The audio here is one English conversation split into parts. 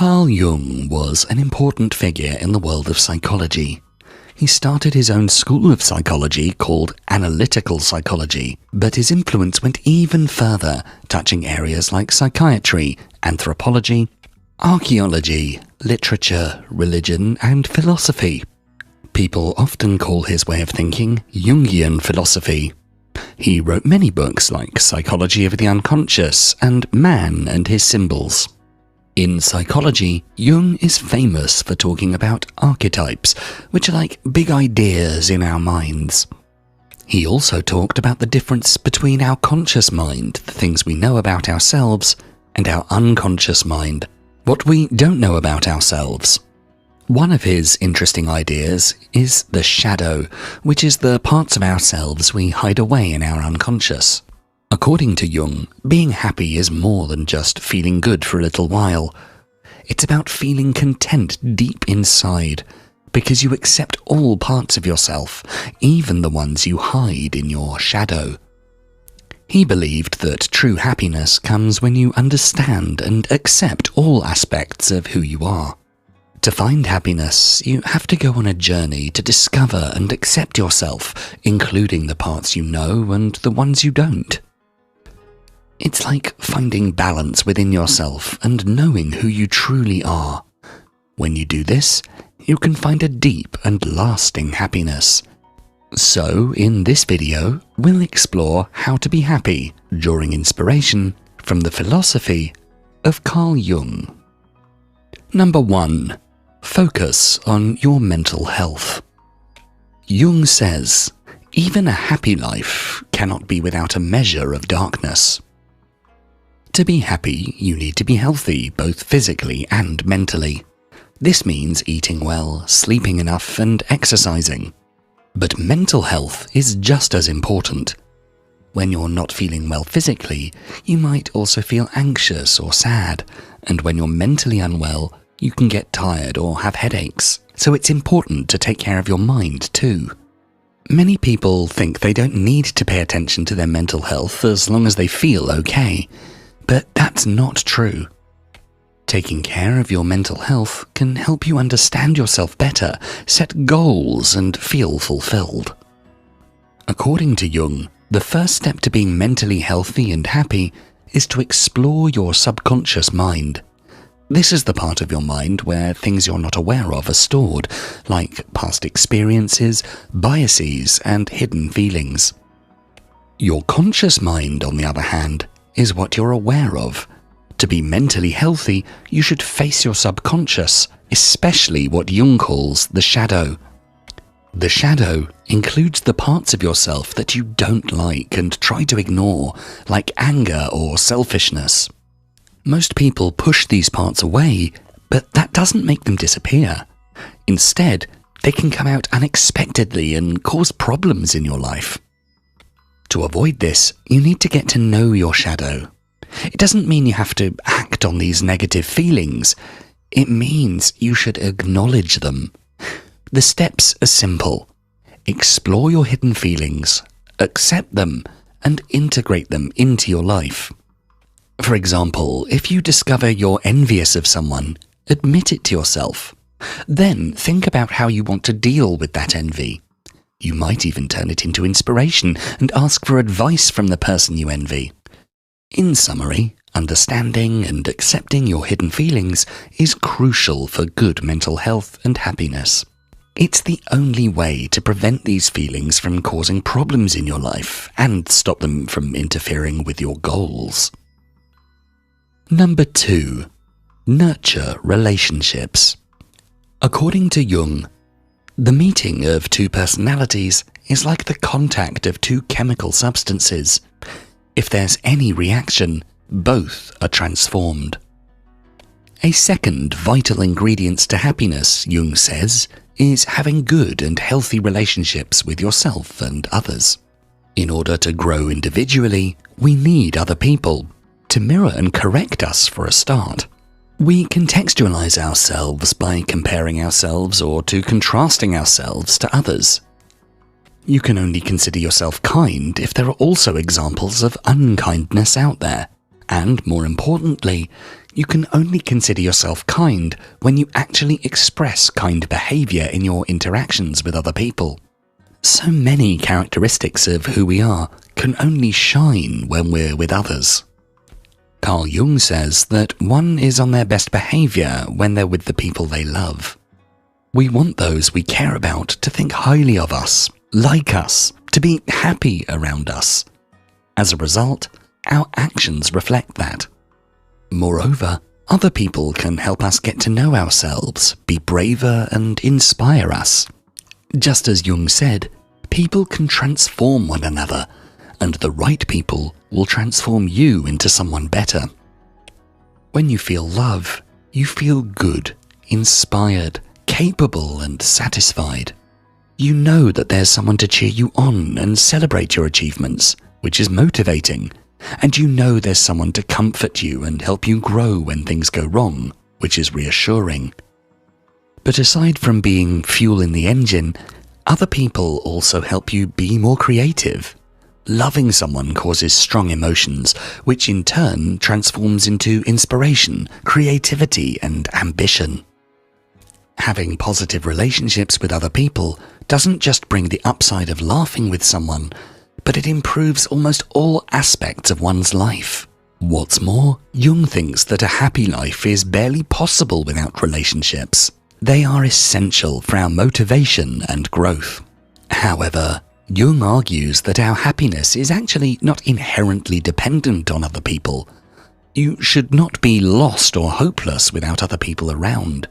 Carl Jung was an important figure in the world of psychology. He started his own school of psychology called analytical psychology, but his influence went even further, touching areas like psychiatry, anthropology, archaeology, literature, religion, and philosophy. People often call his way of thinking Jungian philosophy. He wrote many books like Psychology of the Unconscious and Man and His Symbols. In psychology, Jung is famous for talking about archetypes, which are like big ideas in our minds. He also talked about the difference between our conscious mind, the things we know about ourselves, and our unconscious mind, what we don't know about ourselves. One of his interesting ideas is the shadow, which is the parts of ourselves we hide away in our unconscious. According to Jung, being happy is more than just feeling good for a little while. It's about feeling content deep inside, because you accept all parts of yourself, even the ones you hide in your shadow. He believed that true happiness comes when you understand and accept all aspects of who you are. To find happiness, you have to go on a journey to discover and accept yourself, including the parts you know and the ones you don't. It's like finding balance within yourself and knowing who you truly are. When you do this, you can find a deep and lasting happiness. So, in this video, we'll explore how to be happy, drawing inspiration from the philosophy of Carl Jung. Number 1. Focus on your mental health. Jung says, even a happy life cannot be without a measure of darkness. To be happy, you need to be healthy, both physically and mentally. This means eating well, sleeping enough, and exercising. But mental health is just as important. When you're not feeling well physically, you might also feel anxious or sad, and when you're mentally unwell, you can get tired or have headaches. So it's important to take care of your mind too. Many people think they don't need to pay attention to their mental health as long as they feel okay. But that's not true. Taking care of your mental health can help you understand yourself better, set goals, and feel fulfilled. According to Jung, the first step to being mentally healthy and happy is to explore your subconscious mind. This is the part of your mind where things you're not aware of are stored, like past experiences, biases, and hidden feelings. Your conscious mind, on the other hand, is what you're aware of. To be mentally healthy, you should face your subconscious, especially what Jung calls the shadow. The shadow includes the parts of yourself that you don't like and try to ignore, like anger or selfishness. Most people push these parts away, but that doesn't make them disappear. Instead, they can come out unexpectedly and cause problems in your life. To avoid this, you need to get to know your shadow. It doesn't mean you have to act on these negative feelings. It means you should acknowledge them. The steps are simple. Explore your hidden feelings, accept them, and integrate them into your life. For example, if you discover you're envious of someone, admit it to yourself. Then think about how you want to deal with that envy. You might even turn it into inspiration and ask for advice from the person you envy. In summary, understanding and accepting your hidden feelings is crucial for good mental health and happiness. It's the only way to prevent these feelings from causing problems in your life and stop them from interfering with your goals. Number 2. Nurture relationships. According to Jung, the meeting of two personalities is like the contact of two chemical substances. If there's any reaction, both are transformed. A second vital ingredient to happiness, Jung says, is having good and healthy relationships with yourself and others. In order to grow individually, we need other people to mirror and correct us for a start. We contextualize ourselves by comparing ourselves or to contrasting ourselves to others. You can only consider yourself kind if there are also examples of unkindness out there. And more importantly, You can only consider yourself kind when you actually express kind behavior in your interactions with other people. So many characteristics of who we are can only shine when we're with others. Carl Jung says that one is on their best behavior when they're with the people they love. We want those we care about to think highly of us, like us, to be happy around us. As a result, our actions reflect that. Moreover, other people can help us get to know ourselves, be braver, and inspire us. Just as Jung said, people can transform one another, and the right people will transform you into someone better. When you feel love, you feel good, inspired, capable, and satisfied. You know that there's someone to cheer you on and celebrate your achievements, which is motivating. And you know there's someone to comfort you and help you grow when things go wrong, which is reassuring. But aside from being fuel in the engine, other people also help you be more creative. Loving someone causes strong emotions, which in turn transforms into inspiration, creativity, and ambition. Having positive relationships with other people doesn't just bring the upside of laughing with someone, but it improves almost all aspects of one's life. What's more, Jung thinks that a happy life is barely possible without relationships. They are essential for our motivation and growth. However, Jung argues that our happiness is actually not inherently dependent on other people. You should not be lost or hopeless without other people around.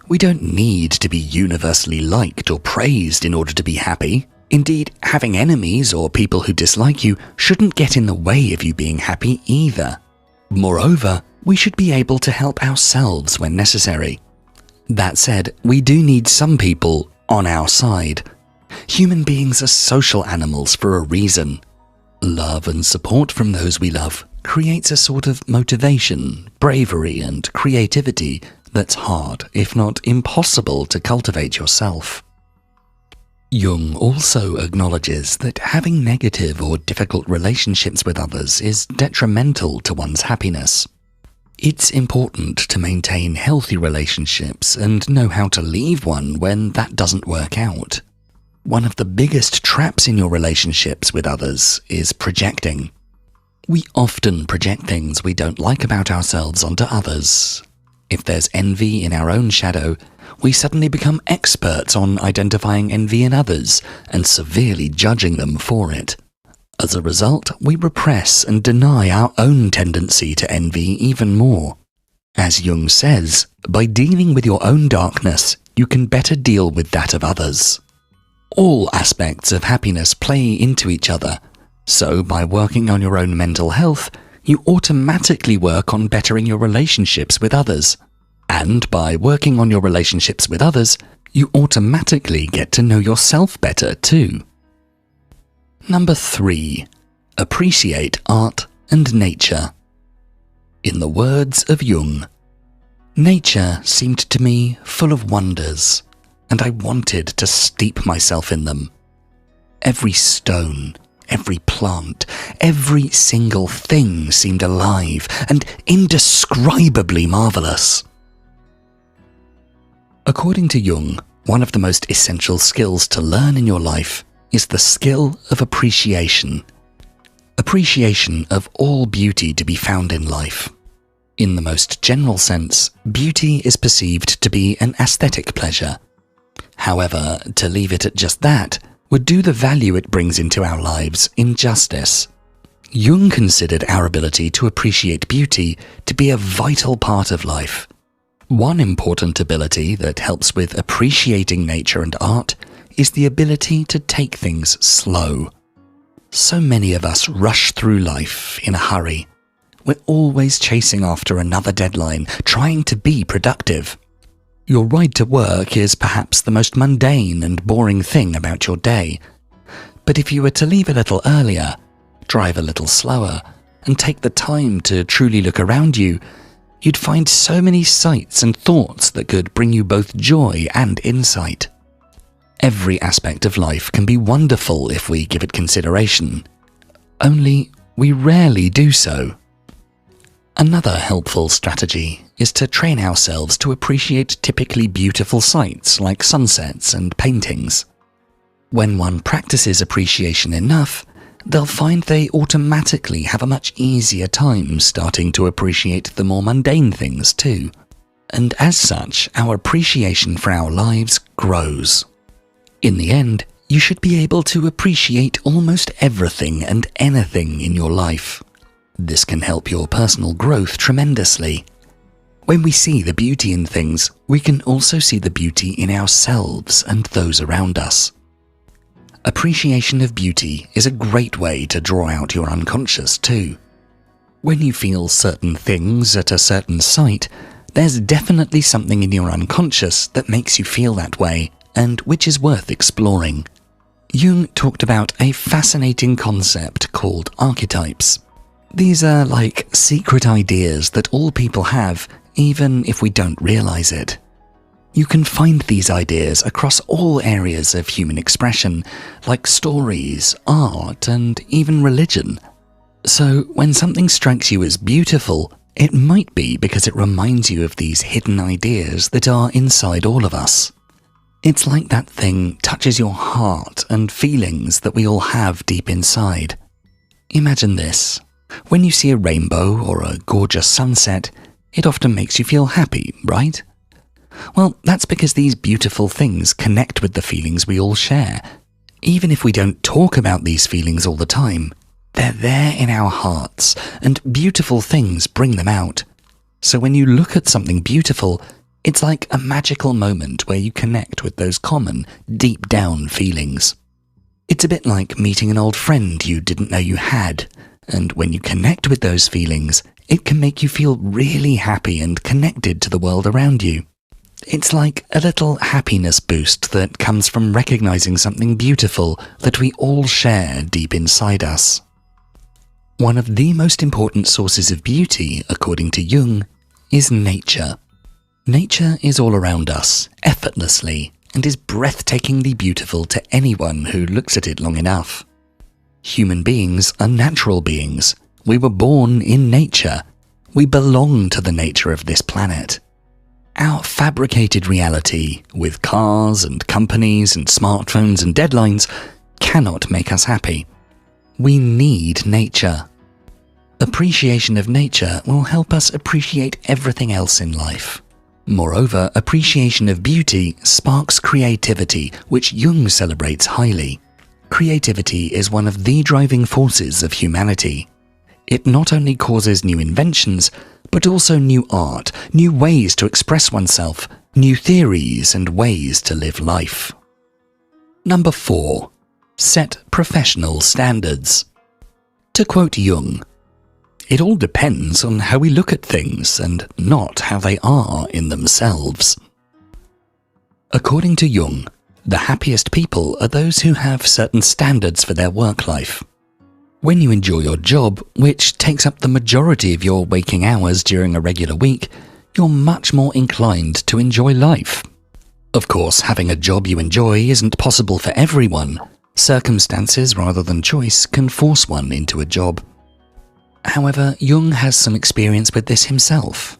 We don't need to be universally liked or praised in order to be happy. Indeed, having enemies or people who dislike you shouldn't get in the way of you being happy either. Moreover, we should be able to help ourselves when necessary. That said, we do need some people on our side. Human beings are social animals for a reason. Love and support from those we love creates a sort of motivation, bravery, and creativity that's hard, if not impossible, to cultivate yourself. Jung also acknowledges that having negative or difficult relationships with others is detrimental to one's happiness. It's important to maintain healthy relationships and know how to leave one when that doesn't work out. One of the biggest traps in your relationships with others is projecting. We often project things we don't like about ourselves onto others. If there's envy in our own shadow, we suddenly become experts on identifying envy in others and severely judging them for it. As a result, we repress and deny our own tendency to envy even more. As Jung says, by dealing with your own darkness, you can better deal with that of others. All aspects of happiness play into each other, so by working on your own mental health, you automatically work on bettering your relationships with others. And by working on your relationships with others, you automatically get to know yourself better too. Number 3. Appreciate art and nature. In the words of Jung, nature seemed to me full of wonders, and I wanted to steep myself in them. Every stone, every plant, every single thing seemed alive and indescribably marvelous. According to Jung, one of the most essential skills to learn in your life is the skill of appreciation. Appreciation of all beauty to be found in life. In the most general sense, beauty is perceived to be an aesthetic pleasure. However, to leave it at just that would do the value it brings into our lives injustice. Jung considered our ability to appreciate beauty to be a vital part of life. One important ability that helps with appreciating nature and art is the ability to take things slow. So many of us rush through life in a hurry. We're always chasing after another deadline, trying to be productive. Your ride to work is perhaps the most mundane and boring thing about your day. But if you were to leave a little earlier, drive a little slower, and take the time to truly look around you, you'd find so many sights and thoughts that could bring you both joy and insight. Every aspect of life can be wonderful if we give it consideration. Only we rarely do so. Another helpful strategy is to train ourselves to appreciate typically beautiful sights like sunsets and paintings. When one practices appreciation enough, they'll find they automatically have a much easier time starting to appreciate the more mundane things too. And as such, our appreciation for our lives grows. In the end, you should be able to appreciate almost everything and anything in your life. This can help your personal growth tremendously. When we see the beauty in things, we can also see the beauty in ourselves and those around us. Appreciation of beauty is a great way to draw out your unconscious too. When you feel certain things at a certain site, there's definitely something in your unconscious that makes you feel that way, and which is worth exploring. Jung talked about a fascinating concept called archetypes. These are like secret ideas that all people have, even if we don't realize it. You can find these ideas across all areas of human expression, like stories, art, and even religion. So when something strikes you as beautiful, it might be because it reminds you of these hidden ideas that are inside all of us. It's like that thing touches your heart and feelings that we all have deep inside. Imagine this. When you see a rainbow or a gorgeous sunset, it often makes you feel happy, right? Well, that's because these beautiful things connect with the feelings we all share. Even if we don't talk about these feelings all the time, they're there in our hearts, and beautiful things bring them out. So when you look at something beautiful, it's like a magical moment where you connect with those common, deep down feelings. It's a bit like meeting an old friend you didn't know you had, and when you connect with those feelings, it can make you feel really happy and connected to the world around you. It's like a little happiness boost that comes from recognizing something beautiful that we all share deep inside us. One of the most important sources of beauty, according to Jung, is nature. Nature is all around us, effortlessly, and is breathtakingly beautiful to anyone who looks at it long enough. Human beings are natural beings. We were born in nature. We belong to the nature of this planet. Our fabricated reality, with cars and companies and smartphones and deadlines, cannot make us happy. We need nature. Appreciation of nature will help us appreciate everything else in life. Moreover, appreciation of beauty sparks creativity, which Jung celebrates highly. Creativity is one of the driving forces of humanity. It not only causes new inventions, but also new art, new ways to express oneself, new theories and ways to live life. Number 4. Set professional standards. To quote Jung, "It all depends on how we look at things and not how they are in themselves." According to Jung, the happiest people are those who have certain standards for their work life. When you enjoy your job, which takes up the majority of your waking hours during a regular week, you're much more inclined to enjoy life. Of course, having a job you enjoy isn't possible for everyone. Circumstances rather than choice can force one into a job. However, Jung has some experience with this himself.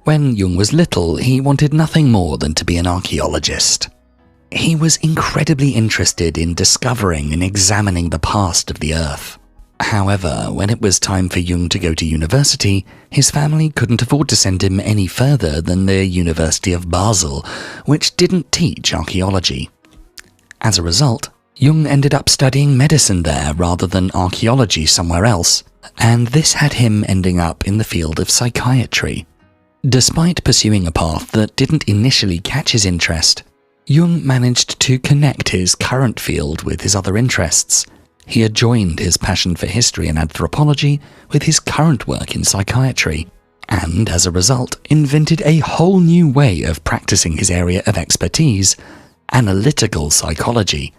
When Jung was little, he wanted nothing more than to be an archaeologist. He was incredibly interested in discovering and examining the past of the Earth. However, when it was time for Jung to go to university, his family couldn't afford to send him any further than the University of Basel, which didn't teach archaeology. As a result, Jung ended up studying medicine there rather than archaeology somewhere else, and this had him ending up in the field of psychiatry. Despite pursuing a path that didn't initially catch his interest, Jung managed to connect his current field with his other interests. He had joined his passion for history and anthropology with his current work in psychiatry, and as a result invented a whole new way of practicing his area of expertise, analytical psychology.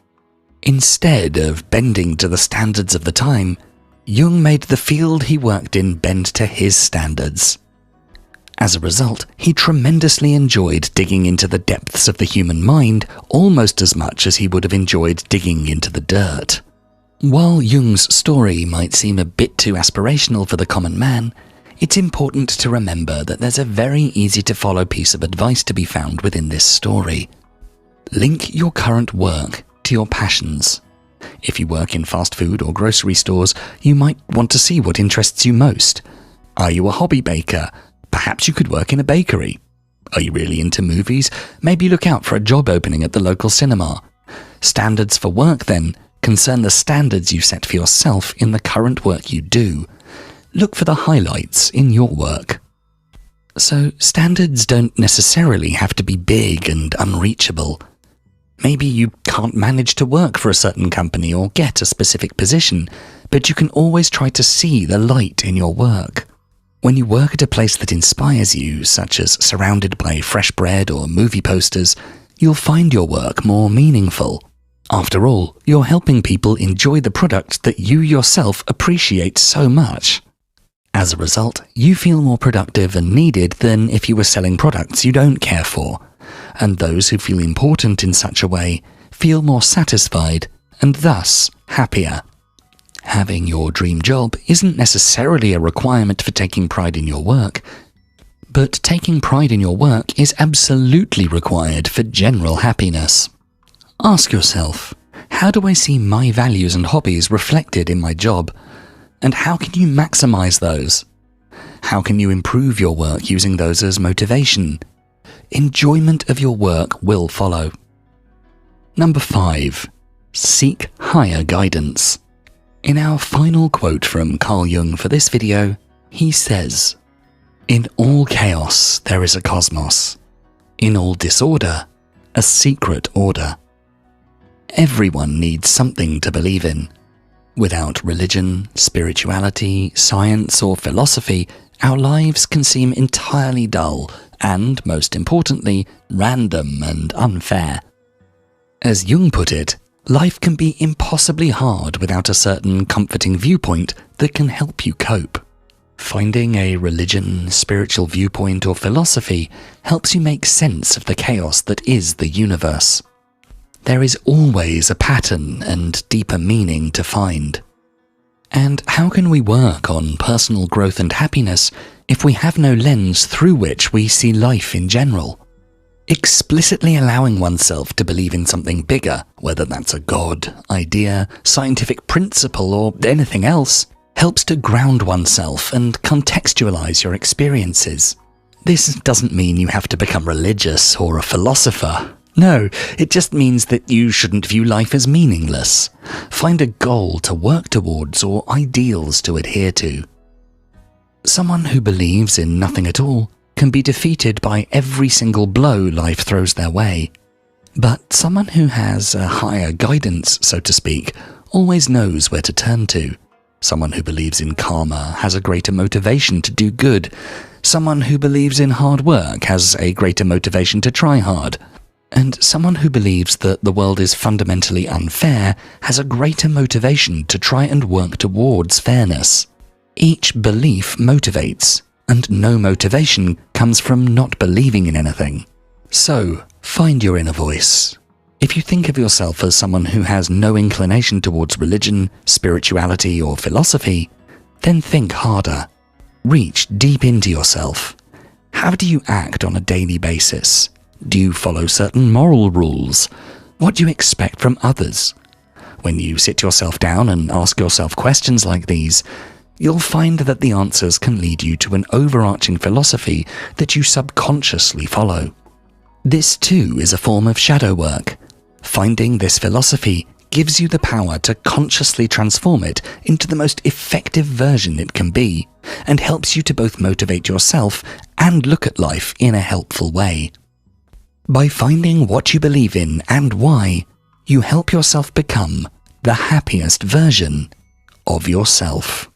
Instead of bending to the standards of the time, Jung made the field he worked in bend to his standards. As a result, he tremendously enjoyed digging into the depths of the human mind almost as much as he would have enjoyed digging into the dirt. While Jung's story might seem a bit too aspirational for the common man, It's important to remember that there's a very easy-to-follow piece of advice to be found within this story. Link your current work to your passions. If you work in fast food or grocery stores, you might want to see what interests you most. Are you a hobby baker? Perhaps you could work in a bakery. Are you really into movies? Maybe look out for a job opening at the local cinema. Standards for work, then, concern the standards you set for yourself in the current work you do. Look for the highlights in your work. So, standards don't necessarily have to be big and unreachable. Maybe you can't manage to work for a certain company or get a specific position, but you can always try to see the light in your work. When you work at a place that inspires you, such as surrounded by fresh bread or movie posters, you'll find your work more meaningful. After all, you're helping people enjoy the product that you yourself appreciate so much. As a result, you feel more productive and needed than if you were selling products you don't care for. And those who feel important in such a way feel more satisfied and thus happier. Having your dream job isn't necessarily a requirement for taking pride in your work, but taking pride in your work is absolutely required for general happiness. Ask yourself, how do I see my values and hobbies reflected in my job? And how can you maximize those? How can you improve your work using those as motivation? Enjoyment of your work will follow. Number 5. Seek higher guidance. In our final quote from Carl Jung for this video, he says, "In all chaos there is a cosmos. In all disorder, a secret order." Everyone needs something to believe in. Without religion, spirituality, science, or philosophy, our lives can seem entirely dull and, most importantly, random and unfair. As Jung put it, life can be impossibly hard without a certain comforting viewpoint that can help you cope. Finding a religion, spiritual viewpoint, or philosophy helps you make sense of the chaos that is the universe. There is always a pattern and deeper meaning to find. And how can we work on personal growth and happiness if we have no lens through which we see life in general? Explicitly allowing oneself to believe in something bigger, whether that's a god, idea, scientific principle, or anything else, helps to ground oneself and contextualize your experiences. This doesn't mean you have to become religious or a philosopher. No, it just means that you shouldn't view life as meaningless. Find a goal to work towards or ideals to adhere to. Someone who believes in nothing at all can be defeated by every single blow life throws their way. But someone who has a higher guidance, so to speak, always knows where to turn to. Someone who believes in karma has a greater motivation to do good. Someone who believes in hard work has a greater motivation to try hard. And someone who believes that the world is fundamentally unfair has a greater motivation to try and work towards fairness. Each belief motivates, and no motivation comes from not believing in anything. So, find your inner voice. If you think of yourself as someone who has no inclination towards religion, spirituality, or philosophy, then think harder. Reach deep into yourself. How do you act on a daily basis? Do you follow certain moral rules? What do you expect from others? When you sit yourself down and ask yourself questions like these, you'll find that the answers can lead you to an overarching philosophy that you subconsciously follow. This too is a form of shadow work. Finding this philosophy gives you the power to consciously transform it into the most effective version it can be, and helps you to both motivate yourself and look at life in a helpful way. By finding what you believe in and why, you help yourself become the happiest version of yourself.